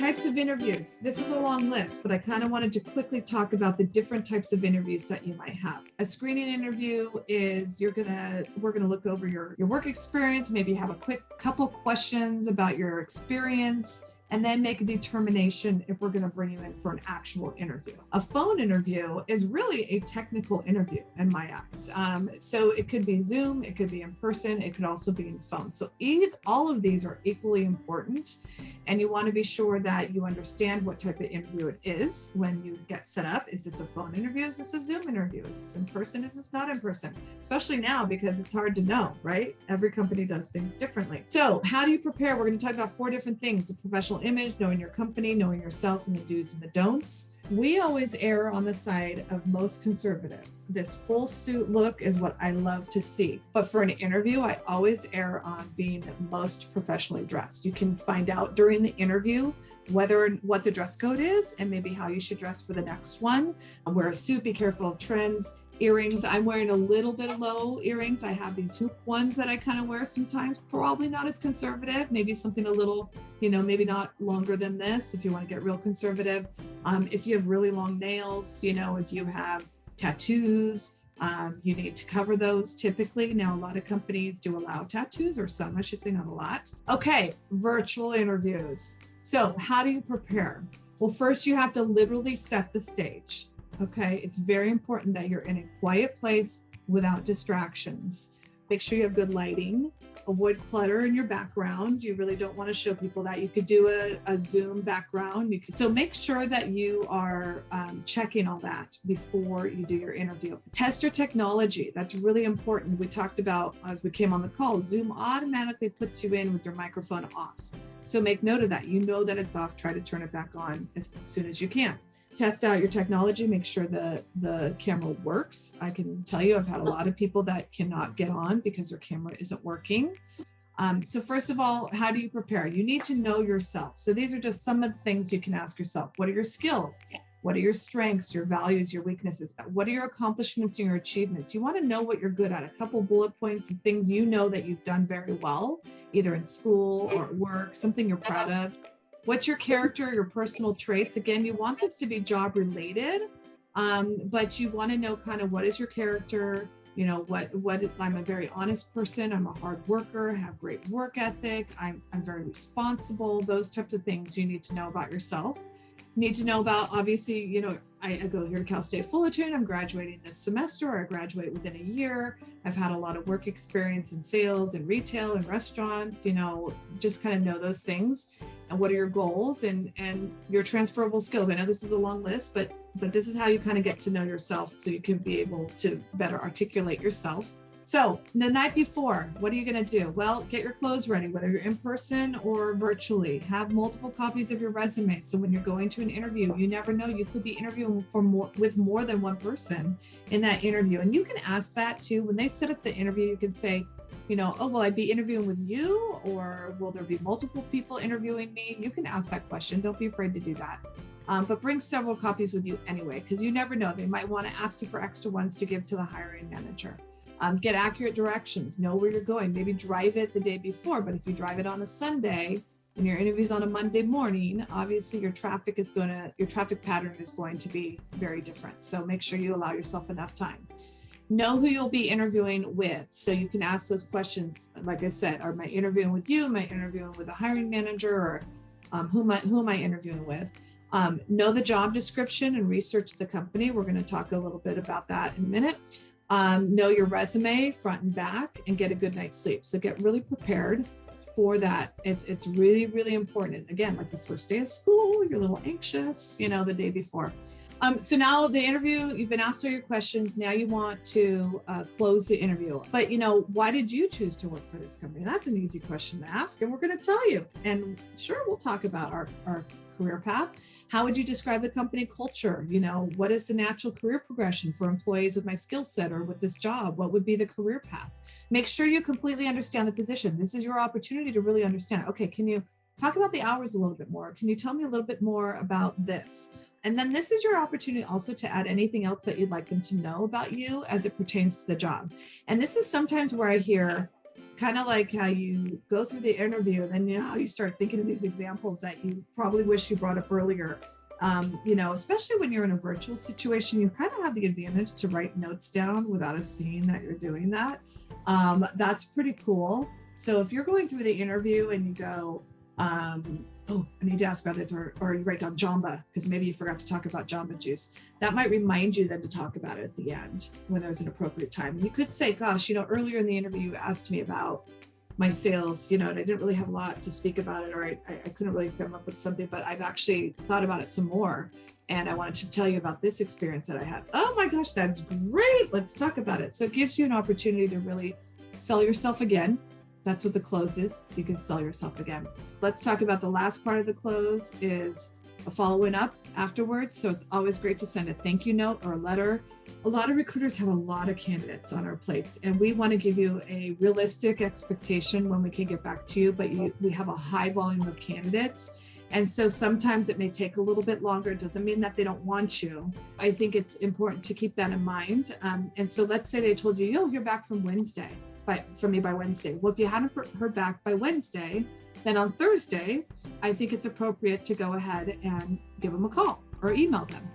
types of interviews. This is a long list, but I kind of wanted to quickly talk about the different types of interviews that you might have. A screening interview is we're gonna look over your work experience, maybe have a quick couple questions about your experience, and then make a determination if we're going to bring you in for an actual interview. A phone interview is really a technical interview in my eyes. So it could be Zoom, it could be in person, it could also be in phone. So all of these are equally important, and you want to be sure that you understand what type of interview it is when you get set up. Is this a phone interview? Is this a Zoom interview? Is this in person? Is this not in person? Especially now because it's hard to know, right? Every company does things differently. So how do you prepare? We're going to talk about 4 different things: a professional image, knowing your company, knowing yourself, and the do's and the don'ts. We always err on the side of most conservative. This full suit look is what I love to see. But for an interview, I always err on being most professionally dressed. You can find out during the interview what the dress code is and maybe how you should dress for the next one. Wear a suit, be careful of trends. Earrings, I'm wearing a little bit of low earrings. I have these hoop ones that I kind of wear sometimes, probably not as conservative, maybe something a little, maybe not longer than this if you want to get real conservative. If you have really long nails, if you have tattoos, you need to cover those typically. Now, a lot of companies do allow tattoos, or some, I should say, not a lot. Okay, virtual interviews. So how do you prepare? Well, first you have to literally set the stage. Okay, it's very important that you're in a quiet place without distractions. Make sure you have good lighting. Avoid clutter in your background. You really don't want to show people that. You could do a Zoom background. So make sure that you are checking all that before you do your interview. Test your technology. That's really important. We talked about, as we came on the call, Zoom automatically puts you in with your microphone off. So make note of that. You know that it's off. Try to turn it back on as soon as you can. Test out your technology, make sure the camera works. I can tell you, I've had a lot of people that cannot get on because their camera isn't working. So first of all, how do you prepare? You need to know yourself. So these are just some of the things you can ask yourself. What are your skills? What are your strengths, your values, your weaknesses? What are your accomplishments and your achievements? You want to know what you're good at. A couple bullet points of things you know that you've done very well, either in school or at work, something you're proud of. What's your character, your personal traits? Again, you want this to be job related, but you want to know kind of what is your character, what I'm a very honest person, I'm a hard worker, have great work ethic, I'm very responsible, those types of things you need to know about yourself. You need to know about, obviously, I go here to Cal State Fullerton, I'm graduating this semester, or I graduate within a year. I've had a lot of work experience in sales and retail and restaurant, just kind of know those things. And what are your goals and your transferable skills? I know this is a long list, but this is how you kind of get to know yourself so you can be able to better articulate yourself. So the night before, what are you going to do? Well, get your clothes ready, whether you're in person or virtually. Have multiple copies of your resume. So when you're going to an interview, you never know, you could be interviewing with more than one person in that interview. And you can ask that too. When they set up the interview, you can say, oh, will I be interviewing with you, or will there be multiple people interviewing me? You can ask that question. Don't be afraid to do that. But bring several copies with you anyway, because you never know. They might want to ask you for extra ones to give to the hiring manager. Get accurate directions. Know where you're going. Maybe drive it the day before, but if you drive it on a Sunday and your interview's on a Monday morning, obviously your traffic pattern is going to be very different. So make sure you allow yourself enough time. Know who you'll be interviewing with. So you can ask those questions. Like I said, am I interviewing with you? Am I interviewing with a hiring manager? Or who am I interviewing with? Know the job description and research the company. We're going to talk a little bit about that in a minute. Know your resume front and back, and get a good night's sleep. So get really prepared for that. It's really, really important. Again, like the first day of school, you're a little anxious, the day before. So now the interview, you've been asked all your questions. Now you want to close the interview. But, why did you choose to work for this company? That's an easy question to ask, and we're going to tell you. And sure, we'll talk about our career path. How would you describe the company culture? What is the natural career progression for employees with my skill set or with this job? What would be the career path? Make sure you completely understand the position. This is your opportunity to really understand. Okay, can you talk about the hours a little bit more? Can you tell me a little bit more about this? And then this is your opportunity also to add anything else that you'd like them to know about you as it pertains to the job. And this is sometimes where I hear, kind of like how you go through the interview, and then you know how you start thinking of these examples that you probably wish you brought up earlier. Especially when you're in a virtual situation, you kind of have the advantage to write notes down without us seeing that you're doing that. That's pretty cool. So if you're going through the interview and you go, oh, I need to ask about this, or you write down Jamba, because maybe you forgot to talk about Jamba Juice. That might remind you then to talk about it at the end when there's an appropriate time. You could say, gosh, earlier in the interview, you asked me about my sales, and I didn't really have a lot to speak about it, or I couldn't really come up with something, but I've actually thought about it some more. And I wanted to tell you about this experience that I had. Oh my gosh, that's great. Let's talk about it. So it gives you an opportunity to really sell yourself again. That's what the close is. You can sell yourself again. Let's talk about the last part of the close is a following up afterwards. So it's always great to send a thank you note or a letter. A lot of recruiters have a lot of candidates on our plates, and we want to give you a realistic expectation when we can get back to you, but we have a high volume of candidates. And so sometimes it may take a little bit longer. It doesn't mean that they don't want you. I think it's important to keep that in mind. And so let's say they told you, you'll hear back from me by Wednesday. Well, if you haven't heard back by Wednesday, then on Thursday, I think it's appropriate to go ahead and give them a call or email them.